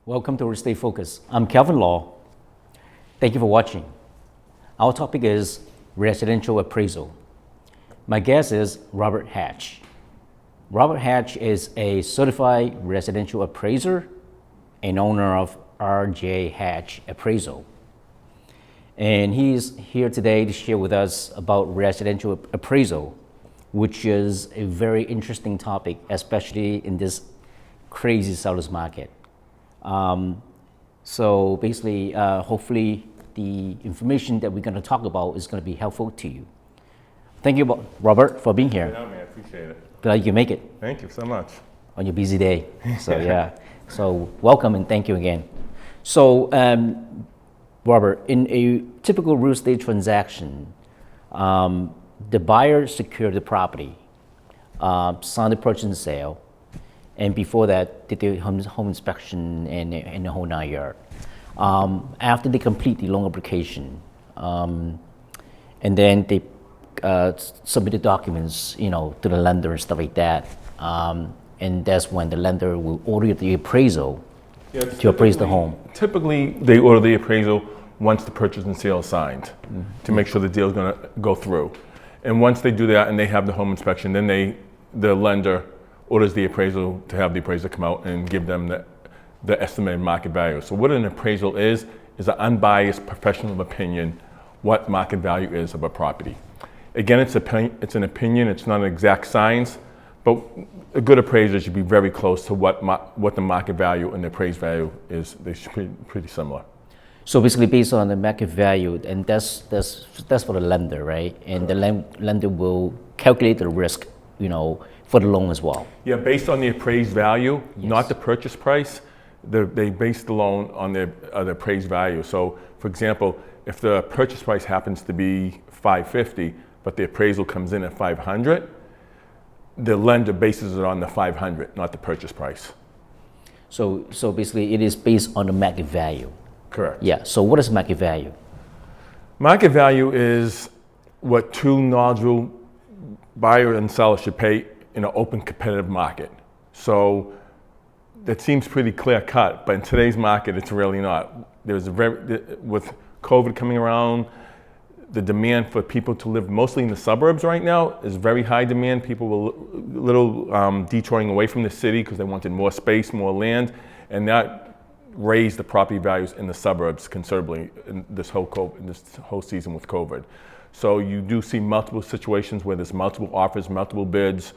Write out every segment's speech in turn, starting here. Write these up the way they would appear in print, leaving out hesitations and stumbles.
Welcome to Stay Focused. I'm Calvin Law. Thank you for watching. Our topic is residential appraisal. My guest is Robert Hadge. Robert Hadge is a certified residential appraiser and owner of RJ Hadge Appraisal. And he's here today to share with us about residential appraisal, which is a very interesting topic, especially in this crazy seller's market. So basically, hopefully the information that we're going to talk about is going to be helpful to you. Thank you, Robert, for being here. Yeah, man, I appreciate it. Glad you can make it Thank you so much. on your busy day. So yeah, so welcome and thank you again. So Robert, in a typical real estate transaction, the buyer secured the property, signed the purchase and sale, and before that, did the home inspection and the whole 9 yards. After they complete the loan application, and then they submit the documents, to the lender and stuff like that, and that's when the lender will order the appraisal to appraise the home. Typically, they order the appraisal once the purchase and sale is signed to make sure the deal is going to go through. And once they do that and they have the home inspection, then the lender orders the appraisal to have the appraiser come out and give them the estimated market value. So what an appraisal is an unbiased professional opinion what market value is of a property. Again, it's an opinion, it's not an exact science, but a good appraiser should be very close to what the market value and the appraised value is. They should be pretty similar. So basically based on the market value, and that's for the lender, right? And the lender will calculate the risk, for the loan as well. Yeah, based on the appraised value, not the purchase price. They base the loan on the appraised value. So, for example, if the purchase price happens to be $550, but the appraisal comes in at $500, the lender bases it on the $500, not the purchase price. So basically, it is based on the market value. Correct. Yeah. So what is market value? Market value is what two knowledgeable buyer and seller should pay in an open competitive market. So that seems pretty clear cut, but in today's market, it's really not. With COVID coming around, the demand for people to live mostly in the suburbs right now is very high demand. People were a little detouring away from the city because they wanted more space, more land, and that raised the property values in the suburbs considerably in this whole season with COVID. So you do see multiple situations where there's multiple offers, multiple bids.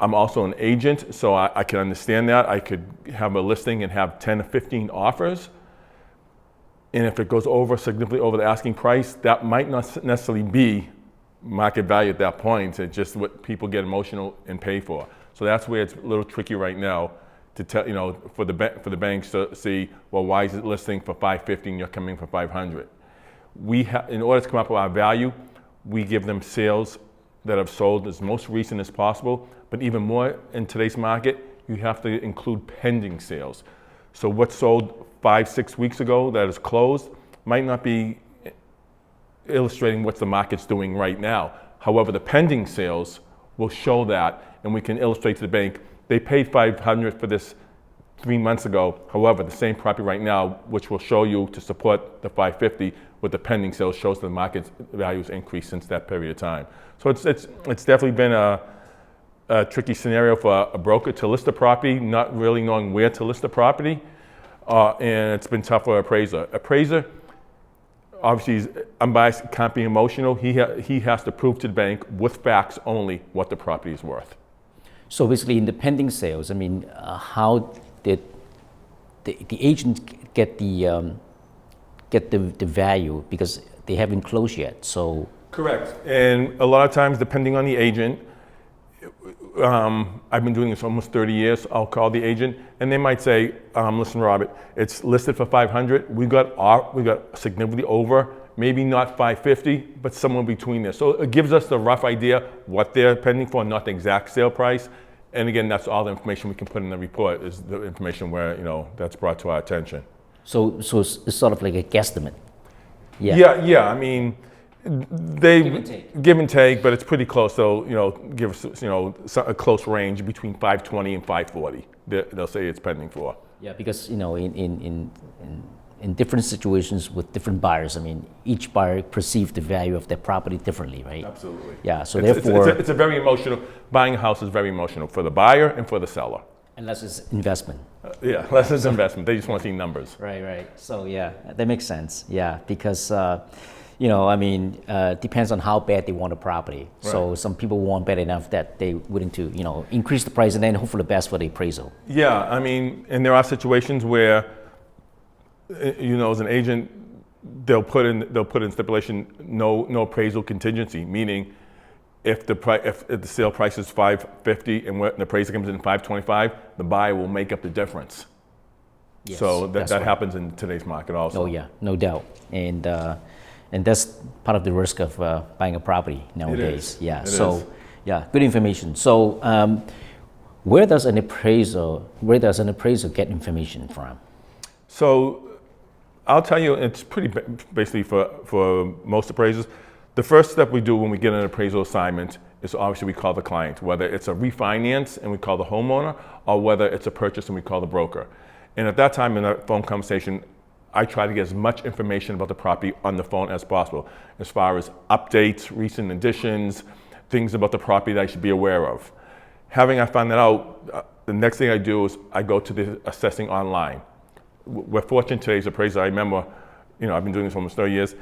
I'm also an agent, so I can understand that. I could have a listing and have 10 or 15 offers. And if it goes significantly over the asking price, that might not necessarily be market value at that point. It's just what people get emotional and pay for. So that's where it's a little tricky right now to tell, for the banks to see, well, why is it listing for $550 and you're coming for $500? In order to come up with our value, we give them sales that have sold as most recent as possible, but even more in today's market, you have to include pending sales. So what sold 5-6 weeks ago that is closed might not be illustrating what the market's doing right now. However, the pending sales will show that, and we can illustrate to the bank, they paid $500 for this 3 months ago. However, the same property right now, which will show you to support the $550 with the pending sales, shows the market values increased since that period of time. So it's definitely been a tricky scenario for a broker to list a property, not really knowing where to list the property, and it's been tough for an appraiser. Appraiser, obviously, is unbiased, can't be emotional. He has to prove to the bank with facts only what the property is worth. So basically, in the pending sales, how did the agent get the value, because they haven't closed yet? So correct. And a lot of times, depending on the agent, I've been doing this almost 30 years. I'll call the agent, and they might say, "Listen, Robert, it's listed for $500. We got significantly over. Maybe not $550, but somewhere between there." So it gives us the rough idea what they're pending for, not the exact sale price. And again, that's all the information we can put in the report, is the information where that's brought to our attention. So it's sort of like a guesstimate. Yeah. I mean, they give and take, but it's pretty close. So give us a close range between 520 and 540. They'll say it's pending for. Yeah, because in different situations with different buyers, I mean, each buyer perceives the value of their property differently, right? Absolutely. Yeah, so It's, therefore, it's a very emotional, buying a house is very emotional for the buyer and for the seller. unless it's investment. Yeah, less is investment. They just want to see numbers. Right. So yeah, that makes sense. Yeah, because depends on how bad they want the property. So Right. some people want bad enough that they willing to increase the price and then hope for the best for the appraisal. Yeah, I mean, and there are situations where, as an agent, they'll put in stipulation no appraisal contingency, meaning if the sale price is $550 and the appraisal comes in $525, the buyer will make up the difference. Yes, So that's that right. happens in today's market also. Oh yeah, no doubt, and that's part of the risk of buying a property nowadays. is. Yeah. It So is. yeah, good information. So where does an appraiser get information from? So I'll tell you, it's pretty basically for most appraisers. The first step we do when we get an appraisal assignment is obviously we call the client, whether it's a refinance and we call the homeowner, or whether it's a purchase and we call the broker. And at that time in that phone conversation, I try to get as much information about the property on the phone as possible, as far as updates, recent additions, things about the property that I should be aware of. I found that out, the next thing I do is I go to the assessing online. We're fortunate today's appraiser. I remember, I've been doing this for almost 30 years.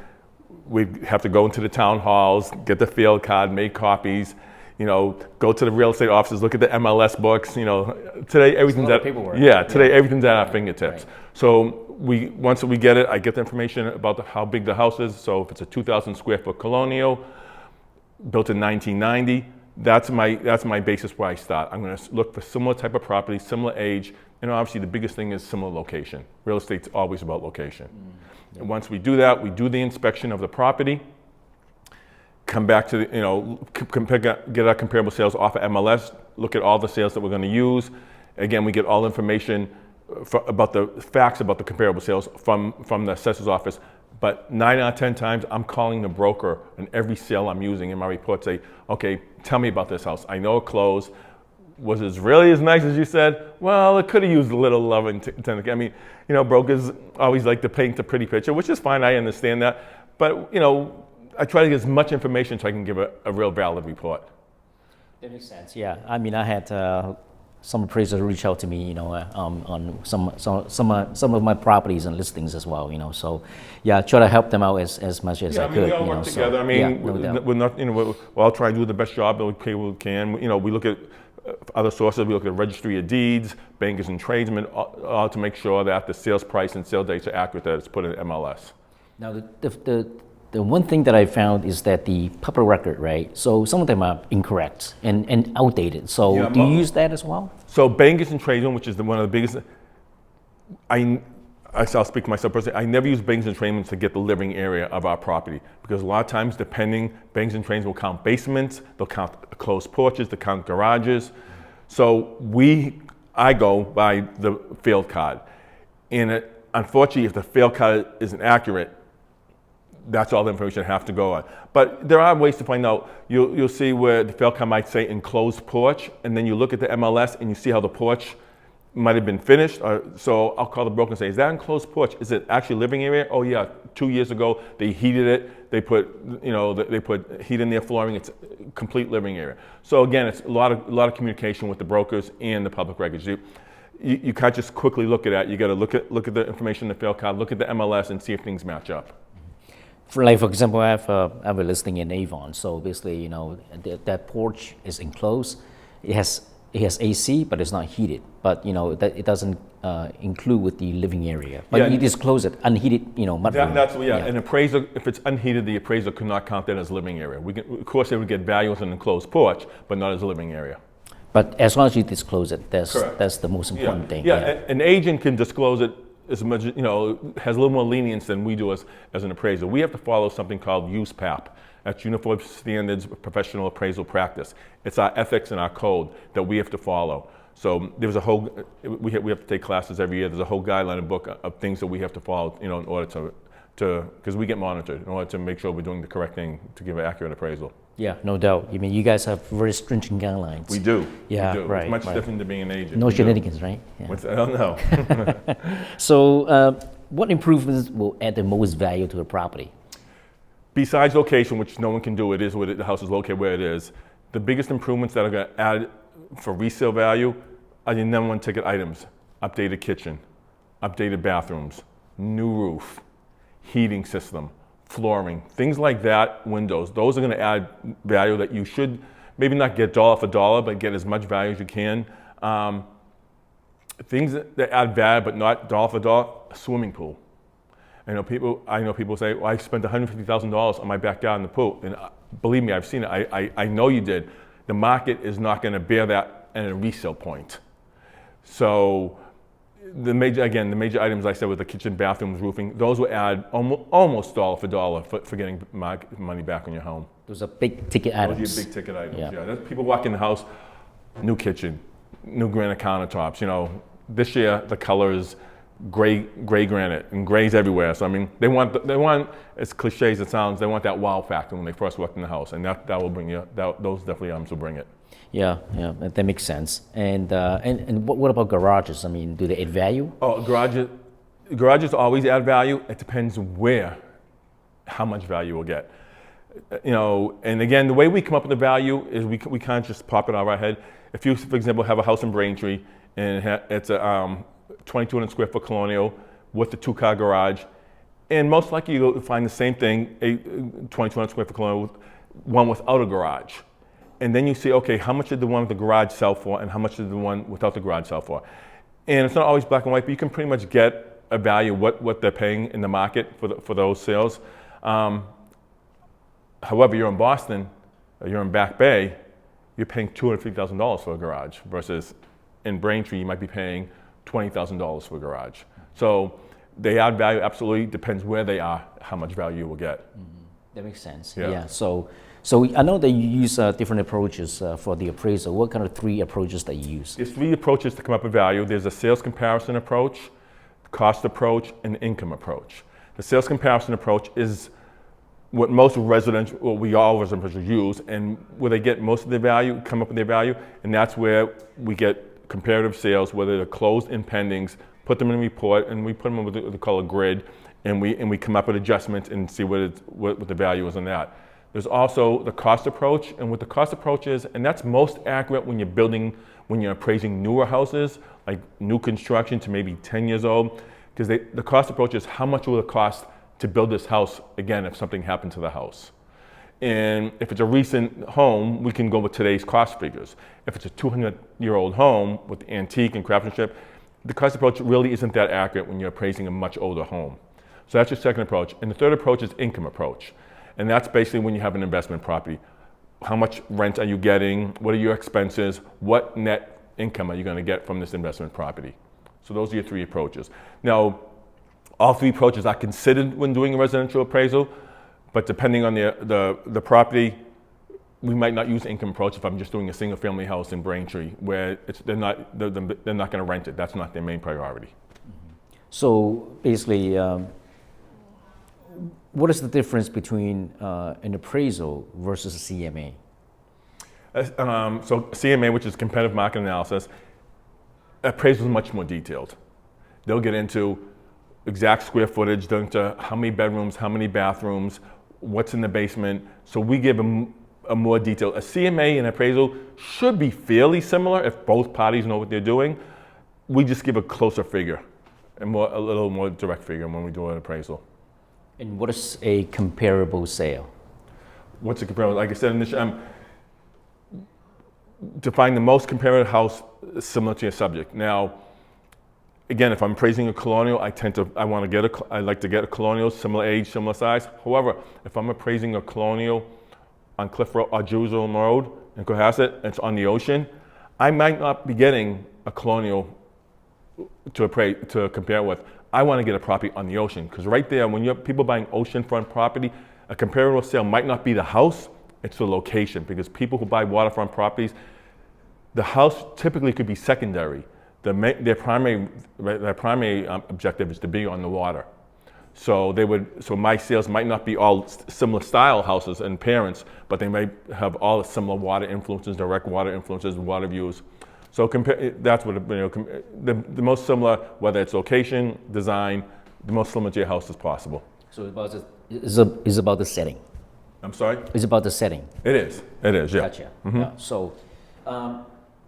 We have to go into the town halls, get the field card, make copies, go to the real estate offices, look at the MLS books. Today everything's lot of paperwork. today everything's at our fingertips. Right. So once we get it, I get the information about how big the house is. So if it's a 2,000 square foot colonial, built in 1990, that's my basis where I start. I'm going to look for similar type of property, similar age, and obviously the biggest thing is similar location. Real estate's always about location. And once we do that, we do the inspection of the property, come back to get our comparable sales off of MLS, look at all the sales that we're going to use. Again, we get all information about the facts about the comparable sales from the assessor's office. But 9 out of 10 times, I'm calling the broker in every sale I'm using in my report, say, okay, tell me about this house. I know it closed. Was it really as nice as you said? Well, it could have used a little love and tender. I mean, brokers always like to paint a pretty picture, which is fine. I understand that. But, I try to get as much information so I can give a real valid report. That makes sense. Yeah. I mean, I had some appraisers reach out to me, on some of my properties and listings as well, So, yeah, try to help them out as much as I could. We all work together. We're not, we'll all try to do the best job that we can. We look at other sources. We look at registry of deeds, bankers and tradesmen, all to make sure that the sales price and sale dates are accurate, that it's put in MLS. Now, the one thing that I found is that the public record, right? So some of them are incorrect and outdated. So Yeah, do you use that as well? So bankers and tradesmen, which is one of the biggest, I'll speak to myself personally, I never use bankers and tradesmen to get the living area of our property, because a lot of times, bankers and tradesmen will count basements, they'll count closed porches, they'll count garages. So I go by the field card. And unfortunately, if the field card isn't accurate, that's all the information I have to go on. But there are ways to find out. You'll see where the field card might say enclosed porch, and then you look at the MLS and you see how the porch might have been finished. So I'll call the broker and say, is that enclosed porch? Is it actually living area? Oh yeah, 2 years ago they heated it. They put heat in their flooring. It's a complete living area. So again, it's a lot of communication with the brokers and the public records. You can't just quickly look at that. You got to look at the information in the field card, look at the MLS, and see if things match up. For example, I have a listing in Avon. So basically, that porch is enclosed. It has AC, but it's not heated. But that it doesn't include with the living area. But you disclose it unheated, mudroom. That's an appraiser. If it's unheated, the appraiser could not count that as living area. Of course, they would get value as an enclosed porch, but not as a living area. But as long as you disclose it, that's the most important thing. An agent can disclose it as much, has a little more lenience than we do as an appraiser. We have to follow something called USPAP. That's Uniform Standards of Professional Appraisal Practice. It's our ethics and our code that we have to follow. So there's we have to take classes every year. There's a whole guideline and book of things that we have to follow, in order because we get monitored in order to make sure we're doing the correct thing to give an accurate appraisal. Yeah, no doubt. I mean, you guys have very stringent guidelines. We do. Yeah, we do. right. It's much right. different than being an agent. No We do. shenanigans, right? Yeah. I don't know. So, what improvements will add the most value to the property? Besides location, which no one can do, it is where the house is located where it is. The biggest improvements that are going to add for resale value are your number one ticket items: updated kitchen, updated bathrooms, new roof, heating system, flooring, things like that, windows. Those are going to add value that you should maybe not get dollar for dollar, but get as much value as you can. Things that add value, but not dollar for dollar, a swimming pool. I know people say, well, I spent $150,000 on my backyard in the pool. And believe me, I've seen it. I know you did. The market is not going to bear that at a resale point. So the major items I said with the kitchen, bathrooms, roofing, those will add almost dollar for dollar for getting money back on your home. Those are big ticket items. Those are your big ticket items. Yeah. That's people walk in the house, new kitchen, new granite countertops. You know, this year the color is gray granite and grays everywhere. So I mean, they want as cliche as it sounds, they want that wow factor when they first walk in the house, and that will bring you. Those definitely items will bring it. Yeah, that makes sense. And what about garages? I mean, do they add value? Oh, garages always add value. It depends how much value we'll get. You know, and again, the way we come up with the value is we can't just pop it out of our head. If you, for example, have a house in Braintree and it's a 2,200 square foot colonial with a 2-car garage, and most likely you'll find the same thing, a 2,200 square foot colonial, one without a garage. And then you see, okay, how much did the one with the garage sell for, and how much did the one without the garage sell for? And it's not always black and white, but you can pretty much get a value what they're paying in the market for those sales. However, you're in Boston, or you're in Back Bay, you're paying $250,000 for a garage, versus in Braintree you might be paying $20,000 for a garage. So they add value, absolutely. Depends where they are, how much value you will get. Mm-hmm. That makes sense. Yeah. Yeah. So I know that you use different approaches for the appraisal. What kind of 3 approaches that you use? There's 3 approaches to come up with value. There's a sales comparison approach, cost approach, and income approach. The sales comparison approach is what most residential, well, we all residential use, and where they get most of their value, come up with their value, and that's where we get comparative sales, whether they're closed and pendings, put them in a report, and we put them with what they call a grid, and we come up with adjustments and see what the value is on that. There's also the cost approach, and what the cost approach is, and that's most accurate when you're appraising newer houses, like new construction to maybe 10 years old, because the cost approach is how much will it cost to build this house again if something happened to the house. And if it's a recent home, we can go with today's cost figures. If it's a 200-year-old home with antique and craftsmanship, the cost approach really isn't that accurate when you're appraising a much older home. So that's your second approach. And the third approach is income approach. And that's basically when you have an investment property. How much rent are you getting? What are your expenses? What net income are you going to get from this investment property? So those are your 3 approaches. Now, all 3 approaches are considered when doing a residential appraisal, but depending on the property, we might not use income approach if I'm just doing a single family house in Braintree, where they're not going to rent it. That's not their main priority. So basically, what is the difference between an appraisal versus a CMA? So CMA, which is competitive market analysis, appraisal is much more detailed. They'll get into exact square footage, down to how many bedrooms, how many bathrooms, what's in the basement. So we give them a more detailed. A CMA and appraisal should be fairly similar if both parties know what they're doing. We just give a closer figure, and a little more direct figure when we do an appraisal. And what is a comparable sale? What's a comparable? Like I said initially, to find the most comparative house similar to your subject. Now, again, if I'm appraising a colonial, I like to get a colonial, similar age, similar size. However, if I'm appraising a colonial on Cliff Road or Jerusalem Road in Cohasset, and it's on the ocean, I might not be getting a colonial to compare with. I want to get a property on the ocean, because right there, when you have people buying oceanfront property, a comparable sale might not be the house, it's the location, because people who buy waterfront properties, the house typically could be secondary. Their primary objective is to be on the water. So my sales might not be all similar style houses and parents, but they might have all similar water influences, direct water influences, water views. So that's what the most similar, whether it's location, design, the most similar to your house as possible. So it's about the setting. I'm sorry? It's about the setting. It is, yeah. Gotcha. Yeah. So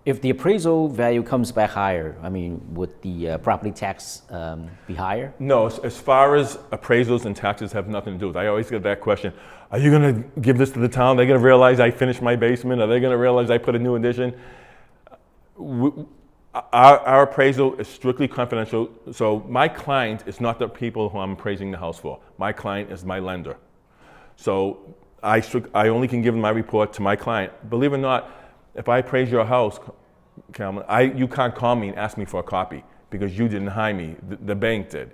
if the appraisal value comes back higher, I mean, would the property tax be higher? No, as far as appraisals and taxes have nothing to do with it. I always get that question. Are you going to give this to the town? Are they going to realize I finished my basement? Are they going to realize I put a new addition? Our appraisal is strictly confidential. So my client is not the people who I'm appraising the house for. My client is my lender. So I only can give my report to my client. Believe it or not, if I appraise your house, Cameron, you can't call me and ask me for a copy because you didn't hire me. The bank did.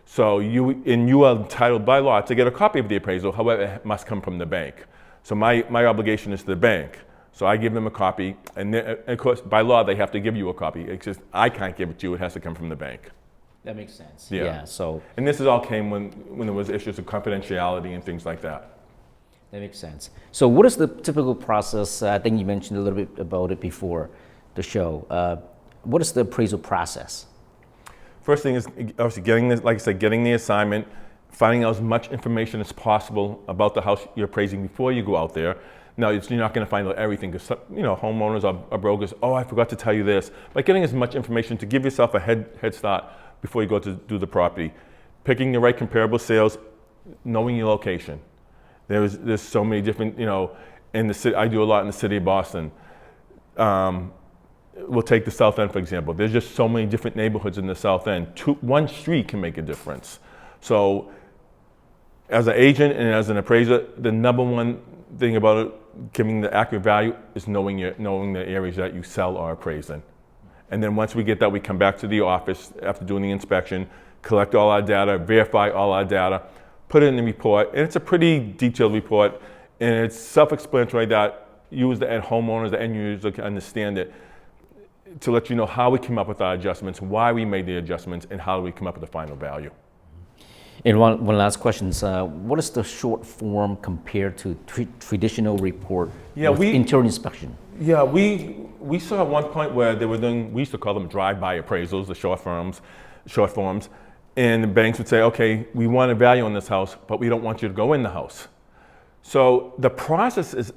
So you are entitled by law to get a copy of the appraisal. However, it must come from the bank. So my obligation is to the bank. So I give them a copy, and of course, by law, they have to give you a copy. It's just I can't give it to you. It has to come from the bank. That makes sense. Yeah. So. And this all came when there was issues of confidentiality and things like that. That makes sense. So what is the typical process? I think you mentioned a little bit about it before the show. What is the appraisal process? First thing is obviously getting the assignment, finding out as much information as possible about the house you're appraising before you go out there. Now, you're not going to find out everything because homeowners are brokers. Oh, I forgot to tell you this. But getting as much information to give yourself a head start before you go to do the property. Picking the right comparable sales, knowing your location. There's so many different, in the city. I do a lot in the city of Boston. We'll take the South End, for example. There's just so many different neighborhoods in the South End. One street can make a difference. So as an agent and as an appraiser, the number one thing about it, giving the accurate value, is knowing the areas that you sell or appraise in. And then once we get that, we come back to the office after doing the inspection, collect all our data, verify all our data, put it in the report. And it's a pretty detailed report, and it's self-explanatory that you as the end homeowners, the end user, can understand it, to let you know how we came up with our adjustments, why we made the adjustments, and how we come up with the final value. And one last question. What is the short form compared to traditional report with interior inspection? Yeah, we saw at one point where they were doing, we used to call them drive-by appraisals, the short forms, and the banks would say, okay, we want a value on this house, but we don't want you to go in the house. So the process is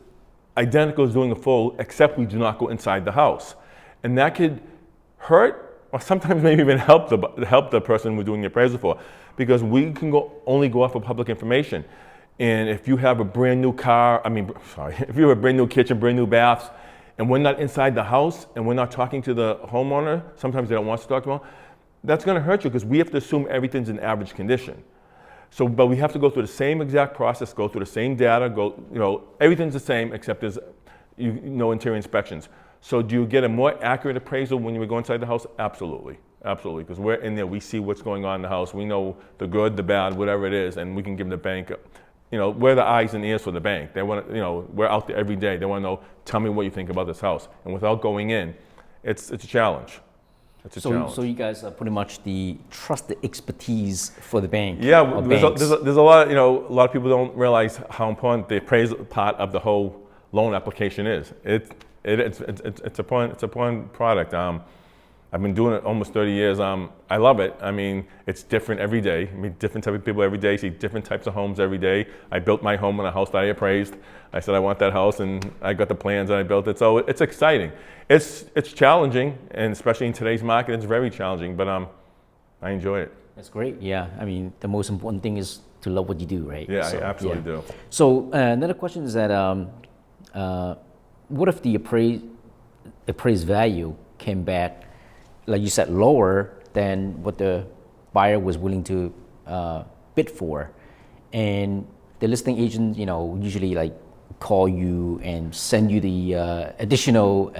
identical as doing a full, except we do not go inside the house. And that could hurt, or sometimes maybe even help the person we're doing the appraisal for, because we can only go off of public information. And if you have a brand new car, if you have a brand new kitchen, brand new baths, and we're not inside the house and we're not talking to the homeowner, sometimes they don't want us to talk to them, that's going to hurt you because we have to assume everything's in average condition. So, but we have to go through the same exact process, go through the same data, everything's the same except there's no interior inspections. So do you get a more accurate appraisal when you go inside the house? Absolutely, because we're in there, we see what's going on in the house, we know the good, the bad, whatever it is, and we can give the bank, we're the eyes and ears for the bank. They want to, we're out there every day, they want to know, tell me what you think about this house. And without going in, it's a challenge. So you guys are pretty much the trusted expertise for the bank. Yeah, there's a lot. A lot of people don't realize how important the appraisal part of the whole loan application is. It's a important product. I've been doing it almost 30 years. I love it. It's different every day. I meet different type of people every day. See different types of homes every day. I built my home on a house that I appraised. I said I want that house, and I got the plans and I built it. So it's exciting. It's challenging, and especially in today's market, it's very challenging. But I enjoy it. That's great. Yeah. the most important thing is to love what you do, right? Yeah, I absolutely do. So another question is that what if the appraised value came back, like you said, lower than what the buyer was willing to bid for, and the listing agent, usually like call you and send you the additional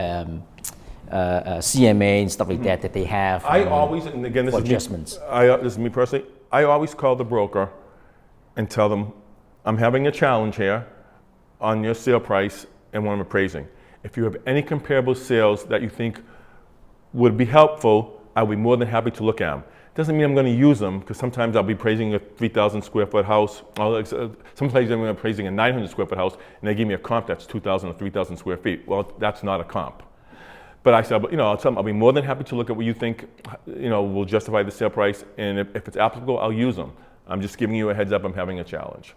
CMA and stuff like that they have. I always, and again, this is me personally. I always call the broker and tell them, I'm having a challenge here on your sale price and what I'm appraising. If you have any comparable sales that you think would be helpful, I'll be more than happy to look at them. Doesn't mean I'm going to use them, because sometimes I'll be appraising a 3,000 square foot house. Sometimes I'm appraising a 900 square foot house, and they give me a comp that's 2,000 or 3,000 square feet. Well, that's not a comp. But I said, I'll tell them, I'll be more than happy to look at what you think, will justify the sale price, and if it's applicable, I'll use them. I'm just giving you a heads up. I'm having a challenge.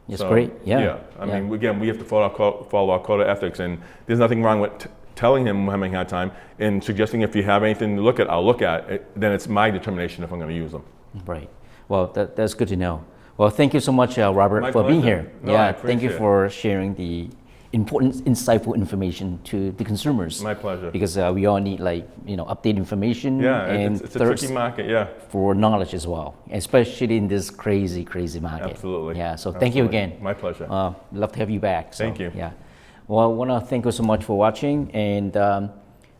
It's great. Yeah. Yeah. I mean, again, we have to follow our code of ethics, and there's nothing wrong with telling him I'm having a hard time and suggesting if you have anything to look at, I'll look at it. Then it's my determination if I'm going to use them. Right. Well, that's good to know. Well, thank you so much, Robert, My for being pleasure. here. No, Yeah, I thank you appreciate it. for sharing the important, insightful information to the consumers. My pleasure. Because we all need updated information Yeah, and it's a thirst tricky market, yeah. for knowledge as well, especially in this crazy market. Absolutely. Yeah. So thank you Absolutely. again. My pleasure. Love to have you back. So, Thank you. Yeah. Well, I want to thank you so much for watching, and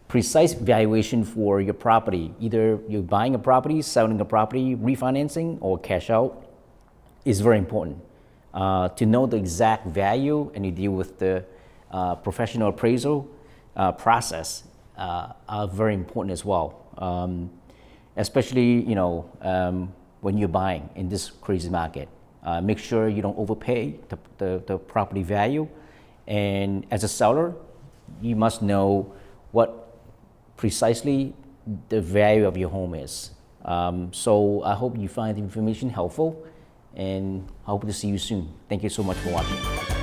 precise valuation for your property. Either you're buying a property, selling a property, refinancing, or cash out is very important. To know the exact value and you deal with the professional appraisal process are very important as well. Especially when you're buying in this crazy market. Make sure you don't overpay the property value, and as a seller, you must know what precisely the value of your home is. So I hope you find the information helpful, and I hope to see you soon. Thank you so much for watching.